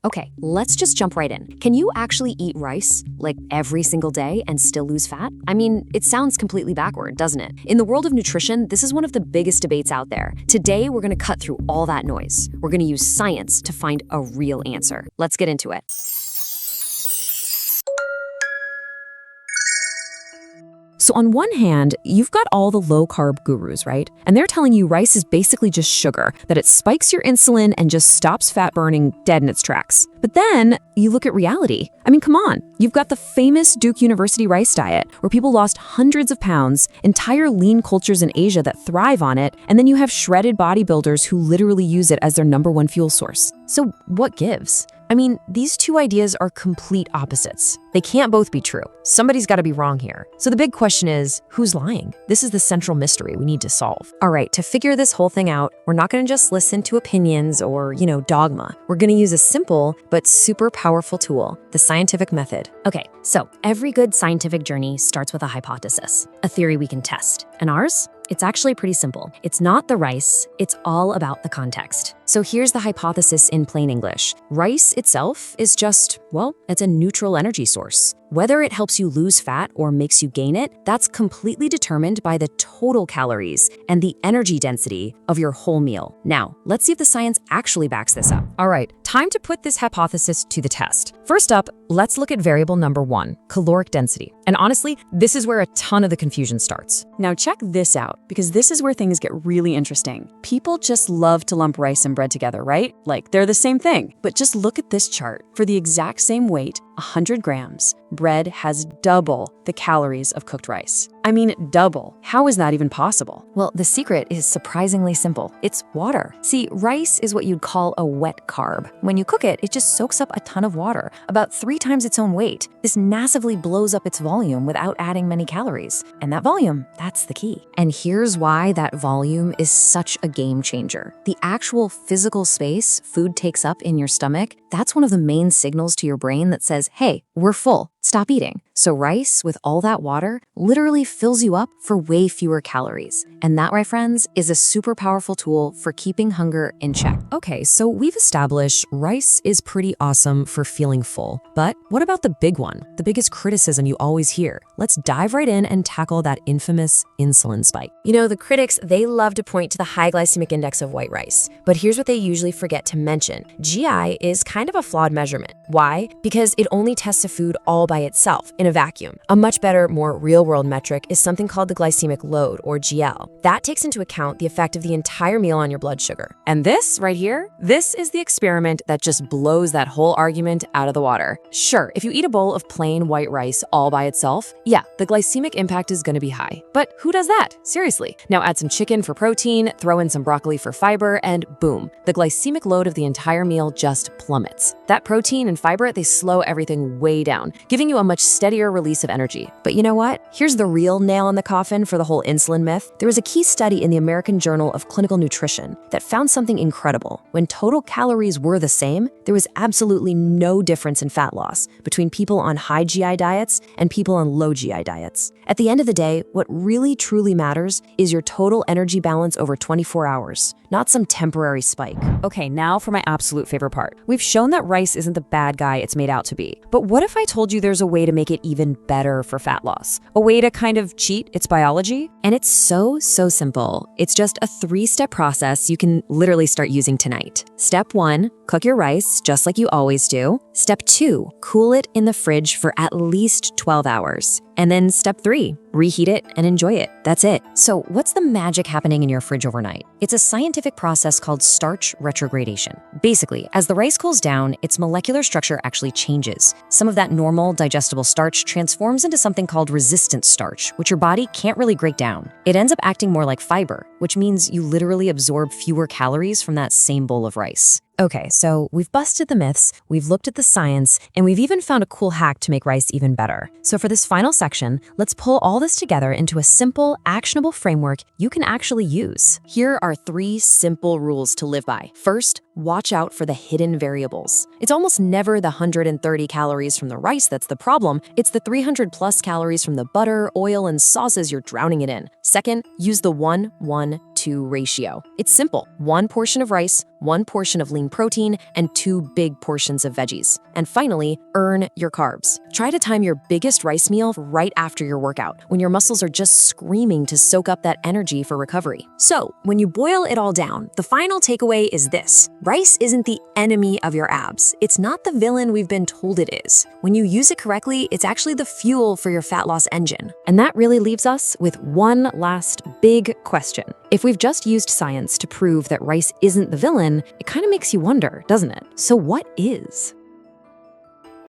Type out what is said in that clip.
Okay, let's just jump right in. Can you actually eat rice, like every single day, and still lose fat? I mean, it sounds completely backward, doesn't it? In the world of nutrition, this is one of the biggest debates out there. Today, we're gonna cut through all that noise. We're gonna use science to find a real answer. Let's get into it. So on one hand, you've got all the low-carb gurus, right? And they're telling you rice is basically just sugar, that it spikes your insulin and just stops fat burning dead in its tracks. But then you look at reality. I mean, come on. You've got the famous Duke University rice diet, where people lost hundreds of pounds, entire lean cultures in Asia that thrive on it, and then you have shredded bodybuilders who literally use it as their #1 fuel source. So what gives? I mean, these two ideas are complete opposites. They can't both be true. Somebody's got to be wrong here. So the big question is, who's lying? This is the central mystery we need to solve. All right, to figure this whole thing out, we're not going to just listen to opinions or, dogma. We're going to use a simple but super powerful tool, the scientific method. Okay, so every good scientific journey starts with a hypothesis, a theory we can test. And ours? It's actually pretty simple. It's not the rice, it's all about the context. So here's the hypothesis in plain English. Rice itself is just, it's a neutral energy source. Whether it helps you lose fat or makes you gain it, that's completely determined by the total calories and the energy density of your whole meal. Now, let's see if the science actually backs this up. All right, time to put this hypothesis to the test. First up, let's look at variable number 1, caloric density. And honestly, this is where a ton of the confusion starts. Now check this out, because this is where things get really interesting. People just love to lump rice and bread together, right? Like they're the same thing. But just look at this chart. For the exact same weight, 100 grams, bread has double the calories of cooked rice. I mean, double. How is that even possible? Well, the secret is surprisingly simple. It's water. See, rice is what you'd call a wet carb. When you cook it, it just soaks up a ton of water, about 3 times its own weight. This massively blows up its volume without adding many calories. And that volume, that's the key. And here's why that volume is such a game changer. The actual physical space food takes up in your stomach, that's one of the main signals to your brain that says, hey, we're full. Stop eating. So rice, with all that water, literally fills you up for way fewer calories. And that, my friends, is a super powerful tool for keeping hunger in check. Okay, so we've established rice is pretty awesome for feeling full. But what about the big one? The biggest criticism you always hear. Let's dive right in and tackle that infamous insulin spike. The critics, they love to point to the high glycemic index of white rice. But here's what they usually forget to mention. GI is kind of a flawed measurement. Why? Because it only tests a food all by itself, in a vacuum. A much better, more real-world metric is something called the glycemic load, or GL. That takes into account the effect of the entire meal on your blood sugar. And this right here, this is the experiment that just blows that whole argument out of the water. Sure, if you eat a bowl of plain white rice all by itself, yeah, the glycemic impact is gonna be high. But who does that? Seriously. Now add some chicken for protein, throw in some broccoli for fiber, and boom, the glycemic load of the entire meal just plummets. That protein and fiber, they slow everything way down, giving you a much steadier release of energy. But you know what? Here's the real nail in the coffin for the whole insulin myth. There was a key study in the American Journal of Clinical Nutrition that found something incredible. When total calories were the same, there was absolutely no difference in fat loss between people on high GI diets and people on low GI diets. At the end of the day, what really truly matters is your total energy balance over 24 hours, not some temporary spike. Okay, now for my absolute favorite part. We've shown that rice isn't the bad guy it's made out to be. But what if I told you there's a way to make it even better for fat loss? A way to kind of cheat its biology? And it's so simple. It's just a 3-step process you can literally start using tonight. Step 1, cook your rice just like you always do. Step 2, cool it in the fridge for at least 12 hours. And then step 3, reheat it and enjoy it. That's it. So what's the magic happening in your fridge overnight? It's a scientific process called starch retrogradation. Basically, as the rice cools down, its molecular structure actually changes. Some of that normal digestible starch transforms into something called resistant starch, which your body can't really break down. It ends up acting more like fiber, which means you literally absorb fewer calories from that same bowl of rice. Okay, so we've busted the myths, we've looked at the science, and we've even found a cool hack to make rice even better. So for this final section, let's pull all this together into a simple, actionable framework you can actually use. Here are 3 simple rules to live by. First, watch out for the hidden variables. It's almost never the 130 calories from the rice that's the problem. It's the 300 plus calories from the butter, oil, and sauces you're drowning it in. Second, use the 1-1-2 ratio. It's simple. 1 portion of rice, 1 portion of lean protein, and 2 big portions of veggies. And finally, earn your carbs. Try to time your biggest rice meal right after your workout, when your muscles are just screaming to soak up that energy for recovery. So, when you boil it all down, the final takeaway is this: rice isn't the enemy of your abs. It's not the villain we've been told it is. When you use it correctly, it's actually the fuel for your fat loss engine. And that really leaves us with one last big question. If we've just used science to prove that rice isn't the villain, it kind of makes you wonder, doesn't it? So what is?